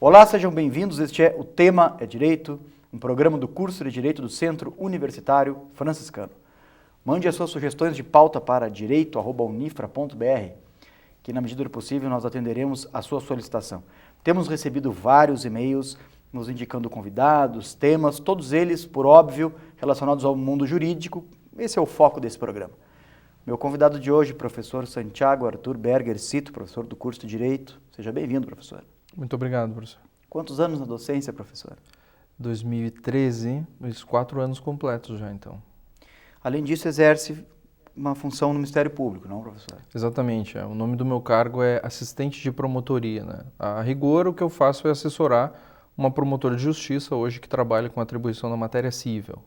Olá, sejam bem-vindos. Este é O Tema é Direito, um programa do curso de Direito do Centro Universitário Franciscano. Mande as suas sugestões de pauta para direito@unifra.br, que na medida do possível nós atenderemos a sua solicitação. Temos recebido vários e-mails nos indicando convidados, temas, todos eles, por óbvio, relacionados ao mundo jurídico. Esse é o foco desse programa. Meu convidado de hoje, professor Santiago Arthur Berger Cito, professor do curso de Direito. Seja bem-vindo, professor. Muito obrigado, professor. Quantos anos na docência, professor? 2013, uns 4 anos completos já, então. Além disso, exerce uma função no Ministério Público, não, professor? Exatamente. O nome do meu cargo é assistente de promotoria, né? A rigor, o que eu faço é assessorar uma promotora de justiça hoje que trabalha com atribuição na matéria civil.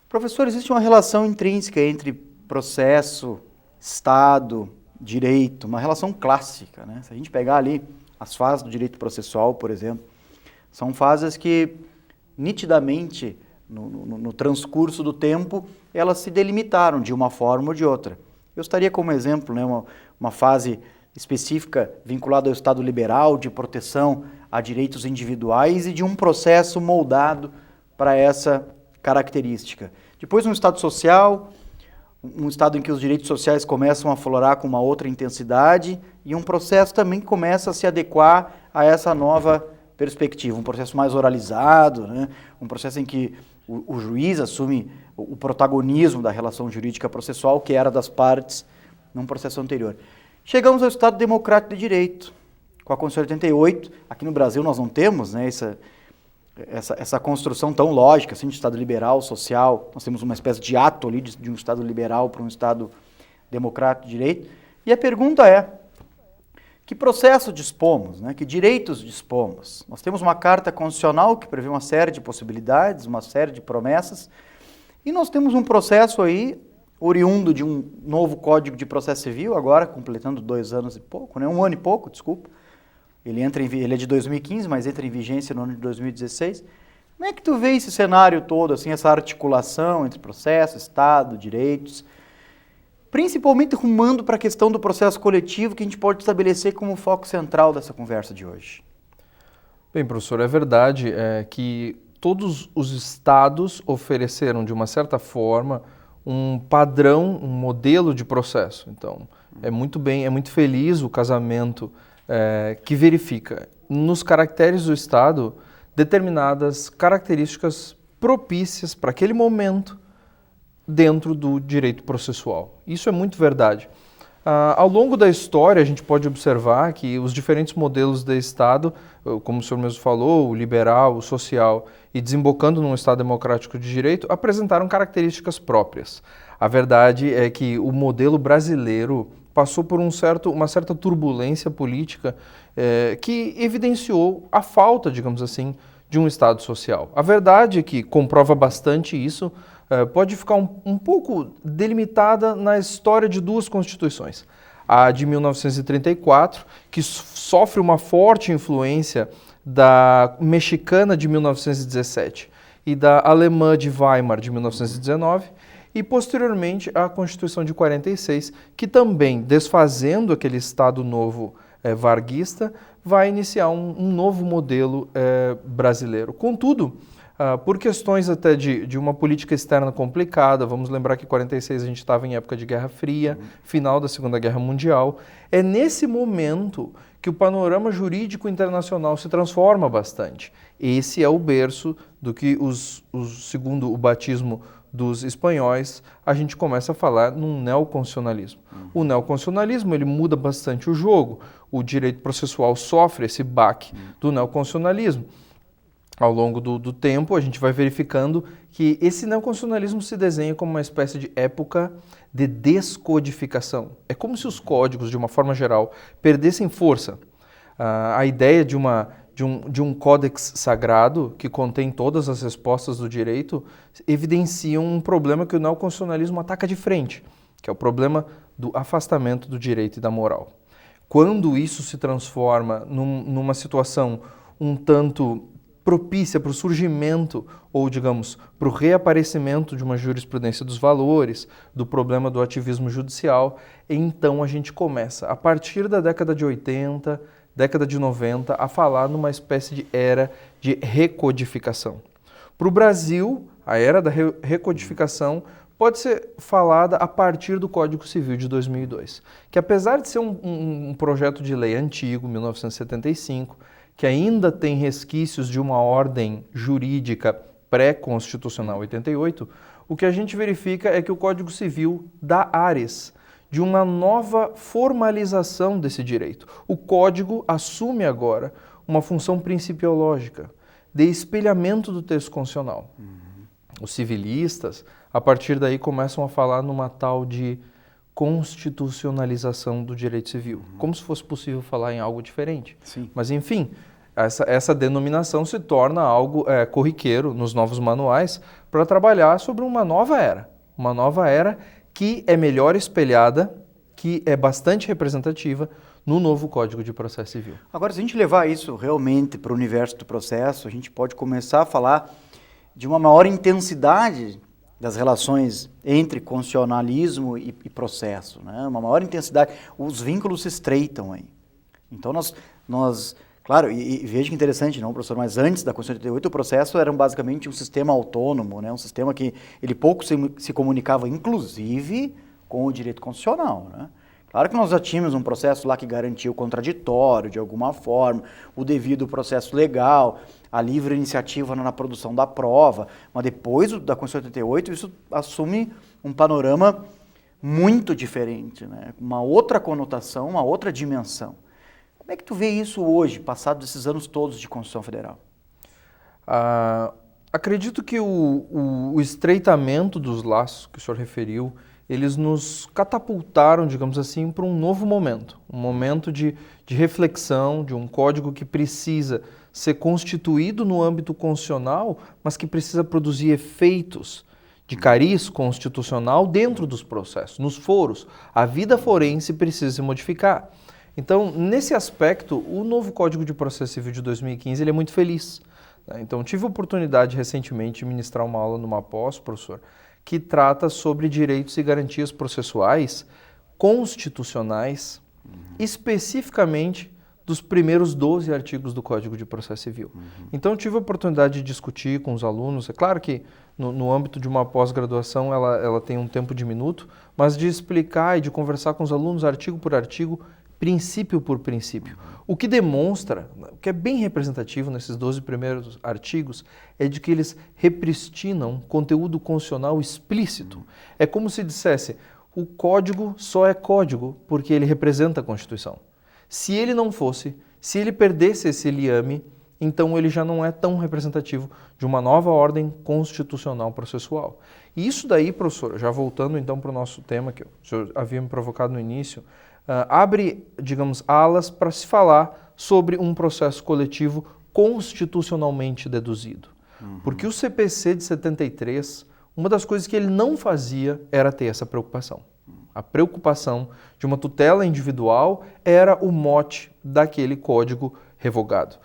Professor, existe uma relação intrínseca entre processo, Estado, direito, uma relação clássica, né? Se a gente pegar ali as fases do direito processual, por exemplo, são fases que nitidamente, no transcurso do tempo, elas se delimitaram de uma forma ou de outra. Eu estaria como exemplo, né, uma fase específica vinculada ao Estado liberal, de proteção a direitos individuais e de um processo moldado para essa característica. Depois um Estado social, um Estado em que os direitos sociais começam a aflorar com uma outra intensidade e um processo também que começa a se adequar a essa nova perspectiva, um processo mais oralizado, né? Um processo em que o juiz assume o protagonismo da relação jurídica processual que era das partes num processo anterior. Chegamos ao Estado Democrático de Direito, com a Constituição de 88. Aqui no Brasil nós não temos, né, essa construção tão lógica assim, de Estado liberal, social. Nós temos uma espécie de ato ali de um Estado liberal para um Estado democrático de direito. E a pergunta é, que processo dispomos, né? Que direitos dispomos? Nós temos uma Carta Constitucional que prevê uma série de possibilidades, uma série de promessas, e nós temos um processo aí, oriundo de um novo Código de Processo Civil, agora completando 2 anos e pouco, né? 1 ano e pouco, desculpa. Ele é de 2015, mas entra em vigência no ano de 2016. Como é que tu vê esse cenário todo, assim, essa articulação entre processo, Estado, direitos, principalmente rumando para a questão do processo coletivo que a gente pode estabelecer como foco central dessa conversa de hoje? Bem, professor, é verdade que todos os estados ofereceram, de uma certa forma, um padrão, um modelo de processo. Então, é muito feliz o casamento que verifica nos caracteres do Estado determinadas características propícias para aquele momento dentro do direito processual. Isso é muito verdade. Ao longo da história, a gente pode observar que os diferentes modelos de Estado, como o senhor mesmo falou, o liberal, o social, e desembocando num Estado democrático de direito, apresentaram características próprias. A verdade é que o modelo brasileiro passou por uma certa turbulência política que evidenciou a falta, digamos assim, de um Estado social. A verdade é que comprova bastante isso, pode ficar um pouco delimitada na história de 2 constituições. A de 1934, que sofre uma forte influência da mexicana de 1917 e da alemã de Weimar de 1919, e posteriormente a Constituição de 46, que também, desfazendo aquele Estado novo varguista, vai iniciar um novo modelo brasileiro. Contudo, por questões até de uma política externa complicada, vamos lembrar que em 46 a gente estava em época de Guerra Fria, final da Segunda Guerra Mundial, é nesse momento que o panorama jurídico internacional se transforma bastante. Esse é o berço do que, segundo o batismo dos espanhóis, a gente começa a falar num neoconstitucionalismo. O neoconstitucionalismo, ele muda bastante o jogo. O direito processual sofre esse baque do neoconstitucionalismo. Ao longo do tempo, a gente vai verificando que esse neoconstitucionalismo se desenha como uma espécie de época de descodificação. É como se os códigos, de uma forma geral, perdessem força. A ideia de um códex sagrado que contém todas as respostas do direito evidencia um problema que o neoconstitucionalismo ataca de frente, que é o problema do afastamento do direito e da moral. Quando isso se transforma numa situação um tanto propícia para o surgimento ou, digamos, para o reaparecimento de uma jurisprudência dos valores, do problema do ativismo judicial, então a gente começa, a partir da década de 80, década de 90, a falar numa espécie de era de recodificação. Para o Brasil, a era da recodificação pode ser falada a partir do Código Civil de 2002, que apesar de ser um projeto de lei antigo, 1975, que ainda tem resquícios de uma ordem jurídica pré-constitucional 88, o que a gente verifica é que o Código Civil dá ares de uma nova formalização desse direito. O Código assume agora uma função principiológica de espelhamento do texto constitucional. Os civilistas, a partir daí, começam a falar numa tal de constitucionalização do direito civil, como se fosse possível falar em algo diferente. Sim. Mas, enfim, essa denominação se torna algo corriqueiro nos novos manuais para trabalhar sobre uma nova era que é melhor espelhada, que é bastante representativa no novo Código de Processo Civil. Agora, se a gente levar isso realmente para o universo do processo, a gente pode começar a falar de uma maior intensidade das relações entre constitucionalismo e processo, né? Uma maior intensidade, os vínculos se estreitam aí. Então nós claro, e veja que interessante, não, professor, mas antes da Constituição de 88 o processo era basicamente um sistema autônomo, né? Um sistema que ele pouco se comunicava, inclusive, com o direito constitucional, né? Claro que nós já tínhamos um processo lá que garantia o contraditório, de alguma forma, o devido processo legal, a livre iniciativa na produção da prova, mas depois da Constituição de 88 isso assume um panorama muito diferente, né? Uma outra conotação, uma outra dimensão. Como é que tu vê isso hoje, passados esses anos todos de Constituição Federal? Acredito que o estreitamento dos laços que o senhor referiu, eles nos catapultaram, digamos assim, para um novo momento. Um momento de reflexão, de um código que precisa ser constituído no âmbito constitucional, mas que precisa produzir efeitos de cariz constitucional dentro dos processos, nos foros. A vida forense precisa se modificar. Então, nesse aspecto, o novo Código de Processo Civil de 2015 ele é muito feliz. Então, tive a oportunidade recentemente de ministrar uma aula numa pós, professor, que trata sobre direitos e garantias processuais constitucionais, especificamente dos primeiros 12 artigos do Código de Processo Civil. Então, tive a oportunidade de discutir com os alunos. É claro que no âmbito de uma pós-graduação ela tem um tempo diminuto, mas de explicar e de conversar com os alunos artigo por artigo, princípio por princípio. O que demonstra, o que é bem representativo nesses 12 primeiros artigos, é de que eles repristinam conteúdo constitucional explícito. É como se dissesse, o código só é código porque ele representa a Constituição. Se ele não fosse, se ele perdesse esse liame, então ele já não é tão representativo de uma nova ordem constitucional processual. E isso daí, professor, já voltando então para o nosso tema, que o senhor havia me provocado no início, abre, digamos, alas para se falar sobre um processo coletivo constitucionalmente deduzido. Porque o CPC de 73, uma das coisas que ele não fazia era ter essa preocupação. A preocupação de uma tutela individual era o mote daquele código revogado.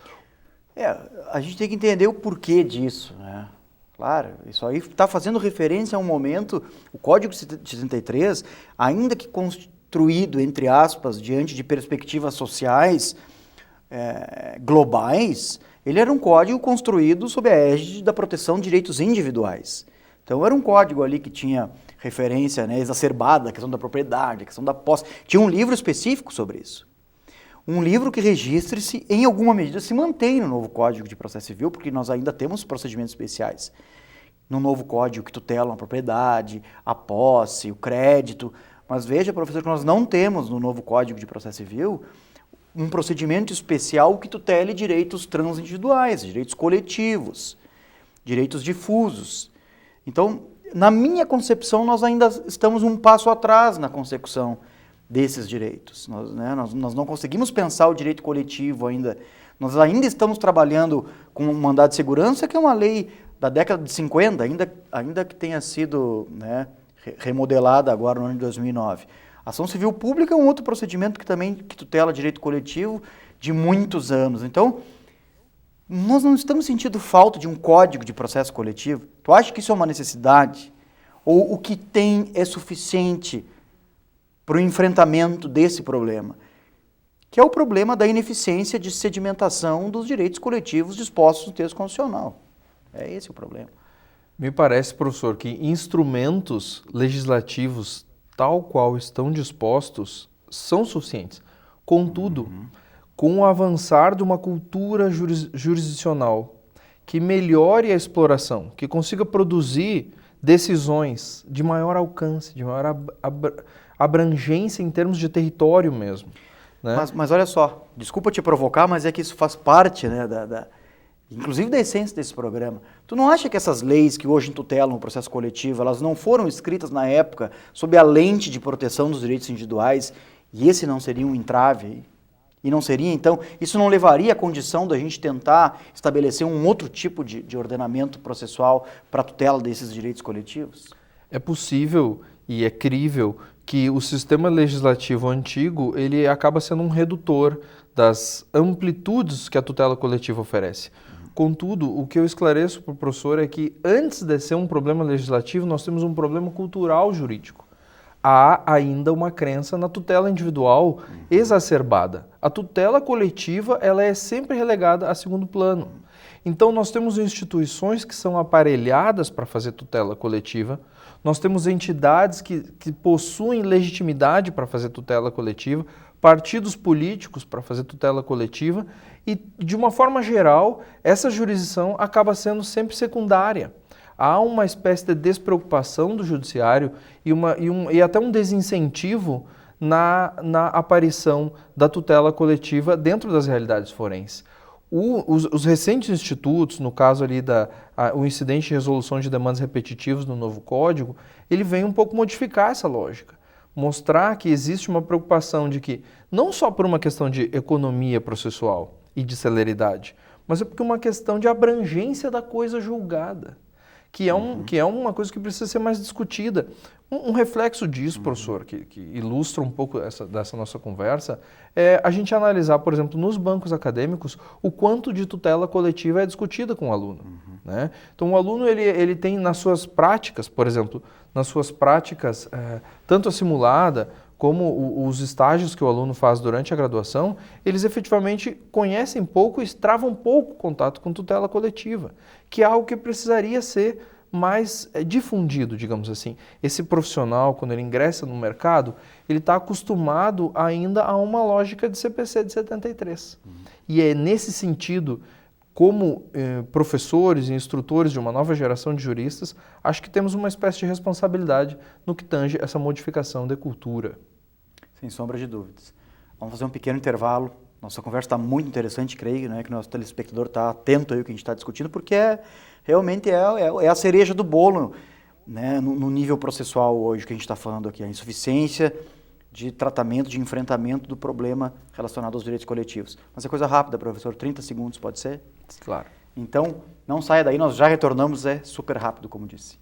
A gente tem que entender o porquê disso, né? Claro, isso aí está fazendo referência a um momento, o Código de 73, ainda que construído, entre aspas, diante de perspectivas sociais globais, ele era um código construído sob a égide da proteção de direitos individuais. Então era um código ali que tinha referência, né, exacerbada, a questão da propriedade, a questão da posse. Tinha um livro específico sobre isso. Um livro que registre-se, em alguma medida, se mantém no novo Código de Processo Civil, porque nós ainda temos procedimentos especiais no novo código que tutelam a propriedade, a posse, o crédito. Mas veja, professor, que nós não temos no novo Código de Processo Civil um procedimento especial que tutele direitos transindividuais, direitos coletivos, direitos difusos. Então, na minha concepção, nós ainda estamos um passo atrás na consecução desses direitos. Nós não conseguimos pensar o direito coletivo ainda. Nós ainda estamos trabalhando com um mandado de segurança, que é uma lei da década de 50, ainda que tenha sido, né, remodelada agora no ano de 2009. A ação civil pública é um outro procedimento que tutela direito coletivo de muitos anos. Então, nós não estamos sentindo falta de um código de processo coletivo. Tu acha que isso é uma necessidade? Ou o que tem é suficiente para o enfrentamento desse problema? que é o problema da ineficiência de sedimentação dos direitos coletivos dispostos no texto constitucional. É esse o problema. Me parece, professor, que instrumentos legislativos tal qual estão dispostos são suficientes. Contudo, com o avançar de uma cultura jurisdicional que melhore a exploração, que consiga produzir decisões de maior alcance, de maior abrangência em termos de território mesmo. Né? Mas olha só, desculpa te provocar, mas é que isso faz parte, né, inclusive da essência desse programa. Tu não acha que essas leis que hoje tutelam o processo coletivo, elas não foram escritas na época sob a lente de proteção dos direitos individuais, e esse não seria um entrave aí? E não seria, então, isso não levaria à condição da gente tentar estabelecer um outro tipo de ordenamento processual para a tutela desses direitos coletivos? É possível e é crível que o sistema legislativo antigo ele acaba sendo um redutor das amplitudes que a tutela coletiva oferece. Contudo, o que eu esclareço para o professor é que antes de ser um problema legislativo, nós temos um problema cultural jurídico. Há ainda uma crença na tutela individual exacerbada. A tutela coletiva ela é sempre relegada a segundo plano. Então nós temos instituições que são aparelhadas para fazer tutela coletiva, nós temos entidades que possuem legitimidade para fazer tutela coletiva, partidos políticos para fazer tutela coletiva e, de uma forma geral, essa jurisdição acaba sendo sempre secundária. Há uma espécie de despreocupação do judiciário e até um desincentivo na aparição da tutela coletiva dentro das realidades forenses. Os recentes institutos, no caso ali o incidente de resolução de demandas repetitivas no novo Código, ele vem um pouco modificar essa lógica. Mostrar que existe uma preocupação de que, não só por uma questão de economia processual e de celeridade, mas é porque uma questão de abrangência da coisa julgada. Que é uma coisa que precisa ser mais discutida. Um reflexo disso, professor, que ilustra um pouco dessa nossa conversa, é a gente analisar, por exemplo, nos bancos acadêmicos, o quanto de tutela coletiva é discutida com o aluno. Né? Então, o aluno ele tem nas suas práticas, por exemplo, tanto a simulada como os estágios que o aluno faz durante a graduação, eles efetivamente conhecem pouco e travam pouco contato com tutela coletiva, que é algo que precisaria ser mais difundido, digamos assim. Esse profissional, quando ele ingressa no mercado, ele está acostumado ainda a uma lógica de CPC de 73. E é nesse sentido, como professores e instrutores de uma nova geração de juristas, acho que temos uma espécie de responsabilidade no que tange essa modificação de cultura. Sem sombra de dúvidas. Vamos fazer um pequeno intervalo. Nossa conversa está muito interessante, creio, né, que o nosso telespectador está atento aí ao que a gente está discutindo, porque realmente é a cereja do bolo, né, no nível processual hoje que a gente está falando aqui, a insuficiência de tratamento, de enfrentamento do problema relacionado aos direitos coletivos. Mas é coisa rápida, professor, 30 segundos pode ser? Claro. Então, não saia daí, nós já retornamos, é super rápido, como disse.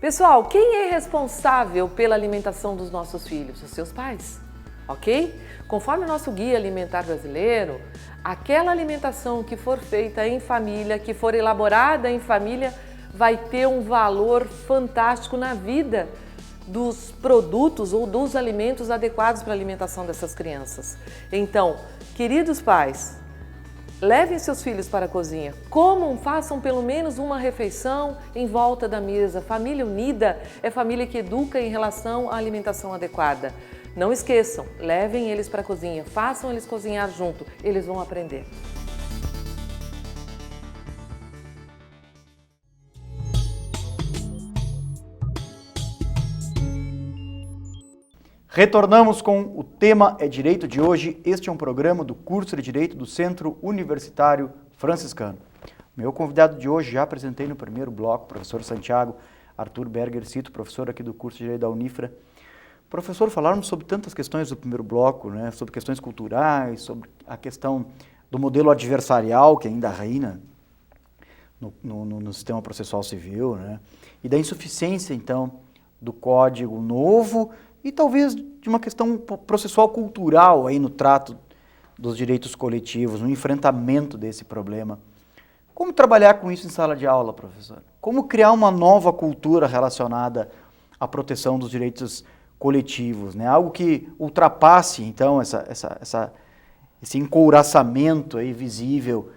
Pessoal, quem é responsável pela alimentação dos nossos filhos? Os seus pais, ok? Conforme o nosso Guia Alimentar Brasileiro, aquela alimentação que for feita em família, que for elaborada em família, vai ter um valor fantástico na vida dos produtos ou dos alimentos adequados para a alimentação dessas crianças. Então, queridos pais, levem seus filhos para a cozinha, comam, façam pelo menos uma refeição em volta da mesa. Família unida é família que educa em relação à alimentação adequada. Não esqueçam, levem eles para a cozinha, façam eles cozinhar junto, eles vão aprender. Retornamos com o tema é Direito de hoje. Este é um programa do curso de Direito do Centro Universitário Franciscano. Meu convidado de hoje, já apresentei no primeiro bloco, professor Santiago Arthur Berger Cito, professor aqui do curso de Direito da Unifra. Professor, falarmos sobre tantas questões do primeiro bloco, né, sobre questões culturais, sobre a questão do modelo adversarial que ainda reina no sistema processual civil, né, e da insuficiência, então, do Código Novo, e talvez de uma questão processual cultural aí no trato dos direitos coletivos, no enfrentamento desse problema. Como trabalhar com isso em sala de aula, professor? Como criar uma nova cultura relacionada à proteção dos direitos coletivos, né? Algo que ultrapasse, então, esse encouraçamento aí visível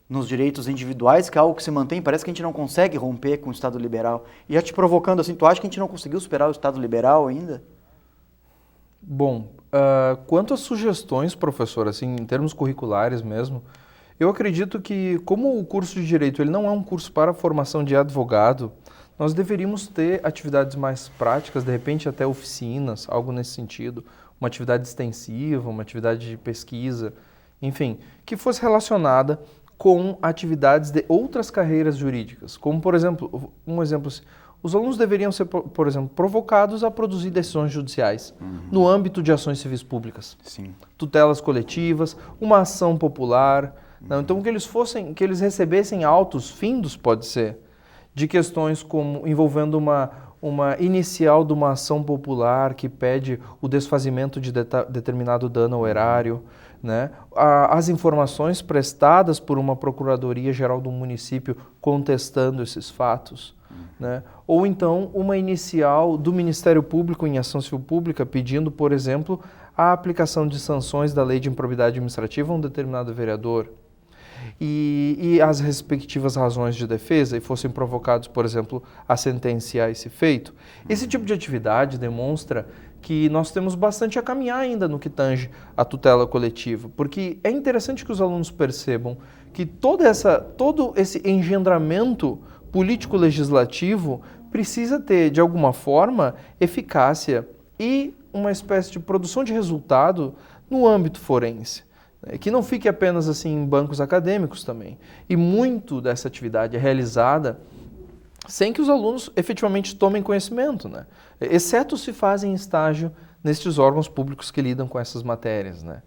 nos direitos individuais, que é algo que se mantém, parece que a gente não consegue romper com o Estado liberal. E já te provocando assim, tu acha que a gente não conseguiu superar o Estado liberal ainda? Bom, quanto às sugestões, professor, assim, em termos curriculares mesmo, eu acredito que, como o curso de Direito ele não é um curso para a formação de advogado, nós deveríamos ter atividades mais práticas, de repente até oficinas, algo nesse sentido, uma atividade extensiva, uma atividade de pesquisa, enfim, que fosse relacionada com atividades de outras carreiras jurídicas, como, por exemplo, um exemplo assim, os alunos deveriam ser, por exemplo, provocados a produzir decisões judiciais no âmbito de ações civis públicas, Sim. tutelas coletivas, uma ação popular. Não, então que eles recebessem autos findos, pode ser, de questões como envolvendo uma inicial de uma ação popular que pede o desfazimento de determinado dano ao erário, né? As informações prestadas por uma Procuradoria Geral do município contestando esses fatos, né? Ou então uma inicial do Ministério Público em ação civil pública pedindo, por exemplo, a aplicação de sanções da Lei de Improbidade Administrativa a um determinado vereador. E as respectivas razões de defesa e fossem provocados, por exemplo, a sentenciar esse feito. Esse tipo de atividade demonstra que nós temos bastante a caminhar ainda no que tange a tutela coletiva, porque é interessante que os alunos percebam que todo esse engendramento político-legislativo precisa ter, de alguma forma, eficácia e uma espécie de produção de resultado no âmbito forense. Que não fique apenas assim em bancos acadêmicos também. E muito dessa atividade é realizada sem que os alunos efetivamente tomem conhecimento, né? Exceto se fazem estágio nestes órgãos públicos que lidam com essas matérias, né?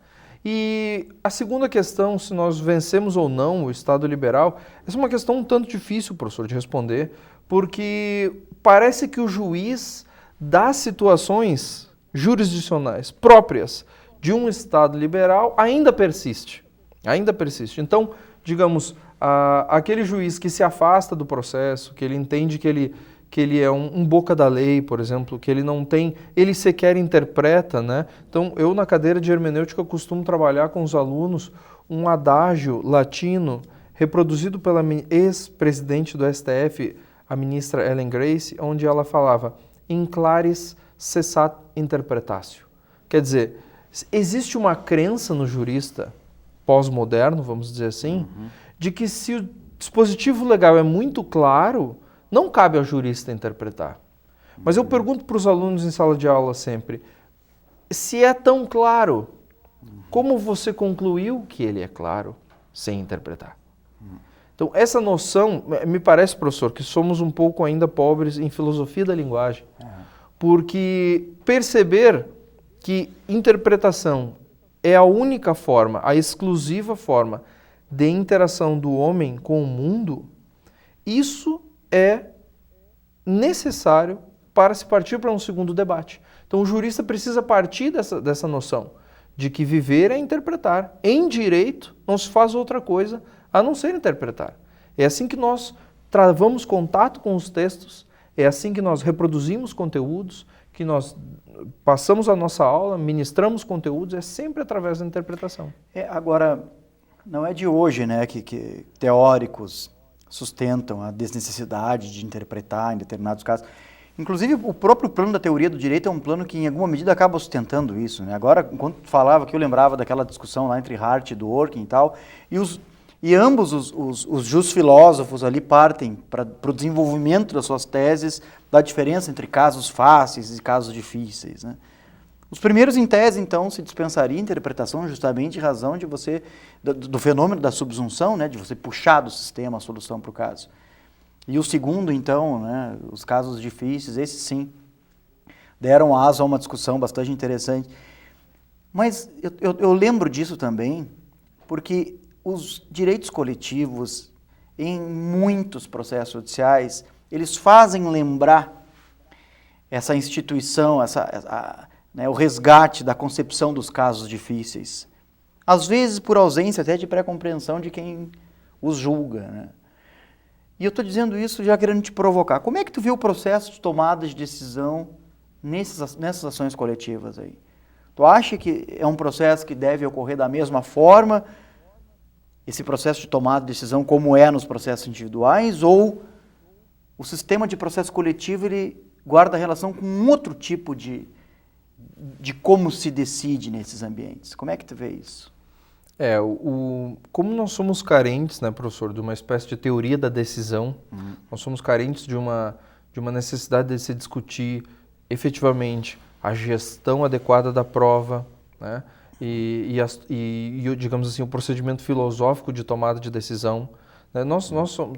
E a segunda questão, se nós vencemos ou não o Estado liberal, essa é uma questão um tanto difícil, professor, de responder, porque parece que o juiz das situações jurisdicionais próprias de um Estado liberal ainda persiste. Então, digamos, aquele juiz que se afasta do processo, que ele entende que ele é um boca da lei, por exemplo, que ele não tem, ele sequer interpreta, né? Então, eu na cadeira de hermenêutica costumo trabalhar com os alunos um adágio latino reproduzido pela ex-presidente do STF, a ministra Ellen Grace, onde ela falava in claris cessat interpretatio. Quer dizer, existe uma crença no jurista pós-moderno, vamos dizer assim, de que se o dispositivo legal é muito claro, não cabe ao jurista interpretar. Mas eu pergunto para os alunos em sala de aula sempre, se é tão claro, como você concluiu que ele é claro sem interpretar? Então, essa noção, me parece, professor, que somos um pouco ainda pobres em filosofia da linguagem, porque perceber que interpretação é a única forma, a exclusiva forma de interação do homem com o mundo, isso é necessário para se partir para um segundo debate. Então o jurista precisa partir dessa noção de que viver é interpretar. Em direito não se faz outra coisa a não ser interpretar. É assim que nós travamos contato com os textos, é assim que nós reproduzimos conteúdos, que nós passamos a nossa aula, ministramos conteúdos, é sempre através da interpretação. Agora, não é de hoje, né, que teóricos sustentam a desnecessidade de interpretar em determinados casos. Inclusive, o próprio plano da teoria do direito é um plano que, em alguma medida, acaba sustentando isso, né? Agora, enquanto tu falava que eu lembrava daquela discussão lá entre Hart e Dworkin e tal, e ambos os jusfilósofos ali partem para o desenvolvimento das suas teses da diferença entre casos fáceis e casos difíceis, né? Os primeiros, em tese, então, se dispensaria a interpretação justamente em razão de do fenômeno da subsunção, né, de você puxar do sistema a solução para o caso. E o segundo, então, né, os casos difíceis, esses sim, deram asa a uma discussão bastante interessante. Mas eu lembro disso também porque os direitos coletivos, em muitos processos judiciais, eles fazem lembrar essa instituição, né, o resgate da concepção dos casos difíceis. às vezes por ausência até de pré-compreensão de quem os julga, né? E eu estou dizendo isso já querendo te provocar. Como é que tu vê o processo de tomada de decisão nessas ações coletivas aí? Tu acha que é um processo que deve ocorrer da mesma forma, esse processo de tomada de decisão, como é nos processos individuais, ou o sistema de processo coletivo ele guarda relação com um outro tipo de como se decide nesses ambientes? Como é que tu vê isso? Como nós somos carentes, né, professor, de uma espécie de teoria da decisão, nós somos carentes de uma necessidade de se discutir efetivamente a gestão adequada da prova, né, digamos assim, o procedimento filosófico de tomada de decisão. Né, nós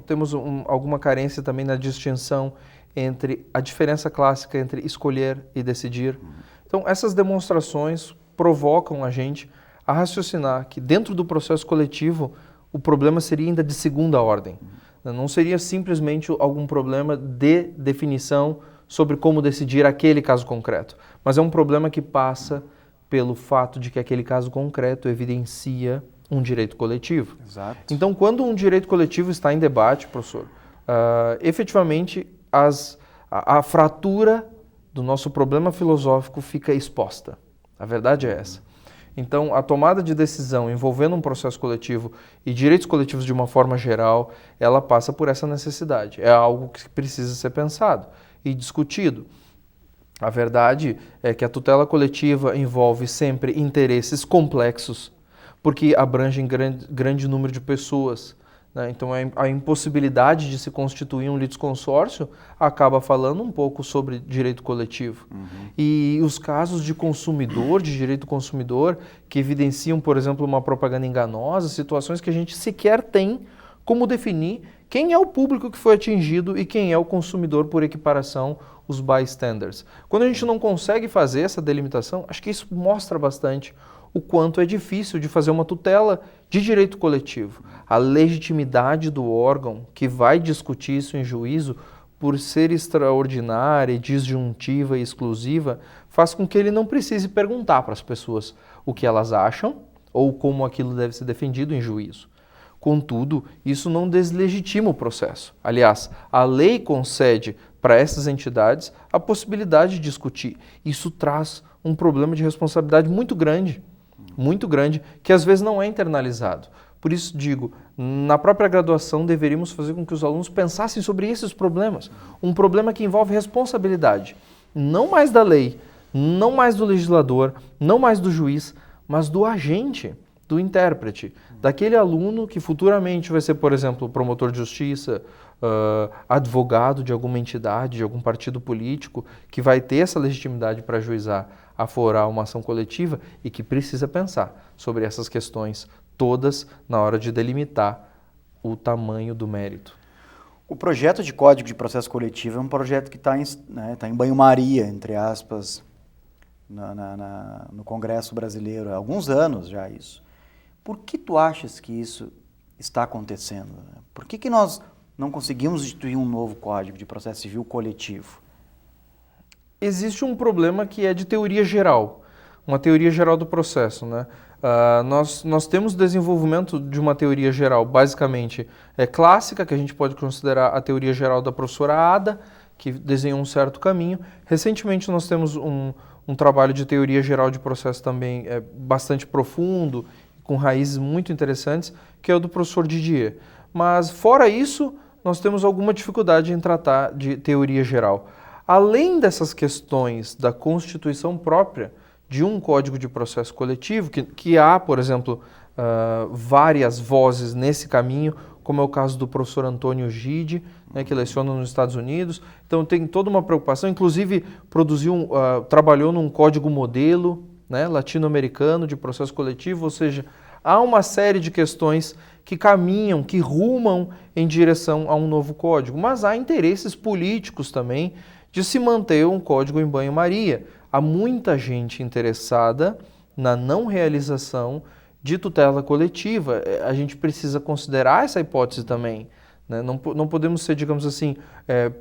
temos alguma carência também na distinção entre a diferença clássica entre escolher e decidir. Então, essas demonstrações provocam a gente a raciocinar que dentro do processo coletivo o problema seria ainda de segunda ordem. Não seria simplesmente algum problema de definição sobre como decidir aquele caso concreto, mas é um problema que passa pelo fato de que aquele caso concreto evidencia um direito coletivo. Exato. Então, quando um direito coletivo está em debate, professor, efetivamente a fratura do nosso problema filosófico fica exposta. A verdade é essa. Então, a tomada de decisão envolvendo um processo coletivo e direitos coletivos de uma forma geral, ela passa por essa necessidade. É algo que precisa ser pensado e discutido. A verdade é que a tutela coletiva envolve sempre interesses complexos, porque abrangem grande número de pessoas. Né? Então, a impossibilidade de se constituir um litisconsórcio acaba falando um pouco sobre direito coletivo. E os casos de consumidor, de direito consumidor, que evidenciam, por exemplo, uma propaganda enganosa, situações que a gente sequer tem como definir quem é o público que foi atingido e quem é o consumidor por equiparação, os bystanders. Quando a gente não consegue fazer essa delimitação, acho que isso mostra bastante o quanto é difícil de fazer uma tutela de direito coletivo. A legitimidade do órgão que vai discutir isso em juízo, por ser extraordinária, disjuntiva e exclusiva, faz com que ele não precise perguntar para as pessoas o que elas acham ou como aquilo deve ser defendido em juízo. Contudo, isso não deslegitima o processo. Aliás, a lei concede para essas entidades a possibilidade de discutir. Isso traz um problema de responsabilidade muito grande, que às vezes não é internalizado. Por isso digo, na própria graduação deveríamos fazer com que os alunos pensassem sobre esses problemas. Um problema que envolve responsabilidade, não mais da lei, não mais do legislador, não mais do juiz, mas do agente, do intérprete, daquele aluno que futuramente vai ser, por exemplo, promotor de justiça, advogado de alguma entidade, de algum partido político, que vai ter essa legitimidade para ajuizar, aforar uma ação coletiva e que precisa pensar sobre essas questões todas na hora de delimitar o tamanho do mérito. O projeto de Código de Processo Coletivo é um projeto que está em banho-maria, entre aspas, no Congresso Brasileiro há alguns anos já isso. Por que tu achas que isso está acontecendo? Por que nós não conseguimos instituir um novo Código de Processo Civil coletivo? Existe um problema que é de teoria geral, uma teoria geral do processo, né? Nós temos desenvolvimento de uma teoria geral, basicamente clássica, que a gente pode considerar a teoria geral da professora Ada, que desenhou um certo caminho. Recentemente nós temos um trabalho de teoria geral de processo também bastante profundo, com raízes muito interessantes, que é o do professor Didier. Mas, fora isso, nós temos alguma dificuldade em tratar de teoria geral. Além dessas questões da constituição própria de um código de processo coletivo, que há, por exemplo, várias vozes nesse caminho, como é o caso do professor Antônio Gide, né, que leciona nos Estados Unidos. Então, tem toda uma preocupação, inclusive trabalhou num código modelo, né, latino-americano de processo coletivo, ou seja, há uma série de questões que caminham, que rumam em direção a um novo código, mas há interesses políticos também de se manter um código em banho-maria. Há muita gente interessada na não realização de tutela coletiva. A gente precisa considerar essa hipótese também, né? Não podemos ser, digamos assim,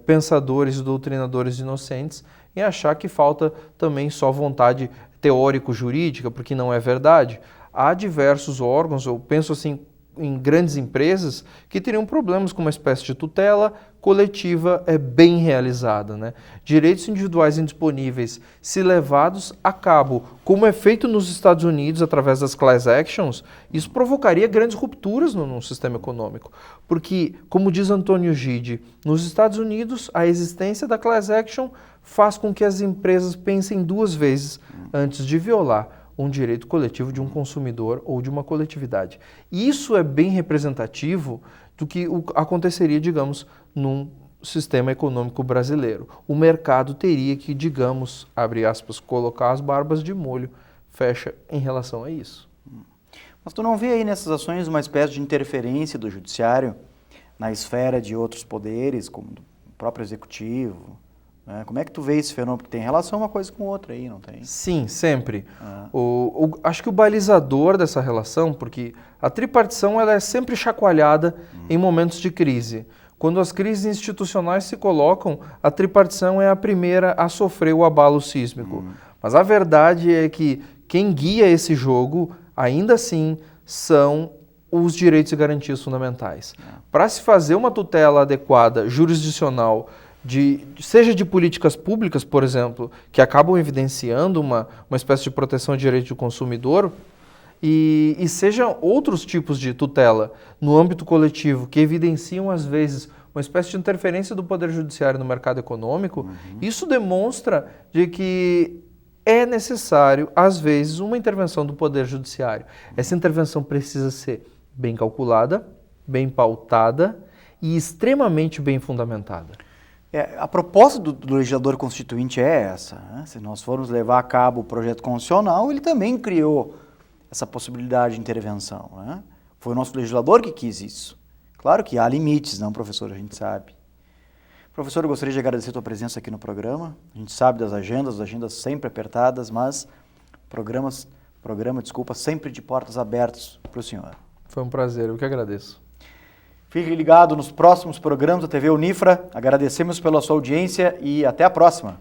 pensadores e doutrinadores inocentes em achar que falta também só vontade teórico-jurídica, porque não é verdade. há diversos órgãos, eu penso assim em grandes empresas, que teriam problemas com uma espécie de tutela coletiva bem realizada, né? Direitos individuais indisponíveis, se levados a cabo, como é feito nos Estados Unidos através das class actions, isso provocaria grandes rupturas no sistema econômico. Porque, como diz Antônio Gide, nos Estados Unidos a existência da class action faz com que as empresas pensem duas vezes antes de violar um direito coletivo de um consumidor ou de uma coletividade. Isso é bem representativo do que aconteceria, digamos, num sistema econômico brasileiro. O mercado teria que, digamos, abre aspas, colocar as barbas de molho, fecha, em relação a isso. Mas tu não vê aí nessas ações uma espécie de interferência do judiciário na esfera de outros poderes, como o próprio executivo? Como é que tu vê esse fenômeno? Porque tem relação uma coisa com outra aí, não tem? Sim, sempre. Acho que o balizador dessa relação, porque a tripartição ela é sempre chacoalhada em momentos de crise. Quando as crises institucionais se colocam, a tripartição é a primeira a sofrer o abalo sísmico. Mas a verdade é que quem guia esse jogo, ainda assim, são os direitos e garantias fundamentais. Para se fazer uma tutela adequada, jurisdicional, seja de políticas públicas, por exemplo, que acabam evidenciando uma espécie de proteção de direito do consumidor, e sejam outros tipos de tutela no âmbito coletivo que evidenciam, às vezes, uma espécie de interferência do Poder Judiciário no mercado econômico, isso demonstra de que é necessário, às vezes, uma intervenção do Poder Judiciário. Essa intervenção precisa ser bem calculada, bem pautada e extremamente bem fundamentada. A proposta do legislador constituinte é essa, né? Se nós formos levar a cabo o projeto constitucional, ele também criou essa possibilidade de intervenção, né? Foi o nosso legislador que quis isso. Claro que há limites, não, professor? A gente sabe. Professor, eu gostaria de agradecer a tua presença aqui no programa. A gente sabe das agendas sempre apertadas, mas programa, sempre de portas abertas para o senhor. Foi um prazer, eu que agradeço. Fique ligado nos próximos programas da TV Unifra. Agradecemos pela sua audiência e até a próxima.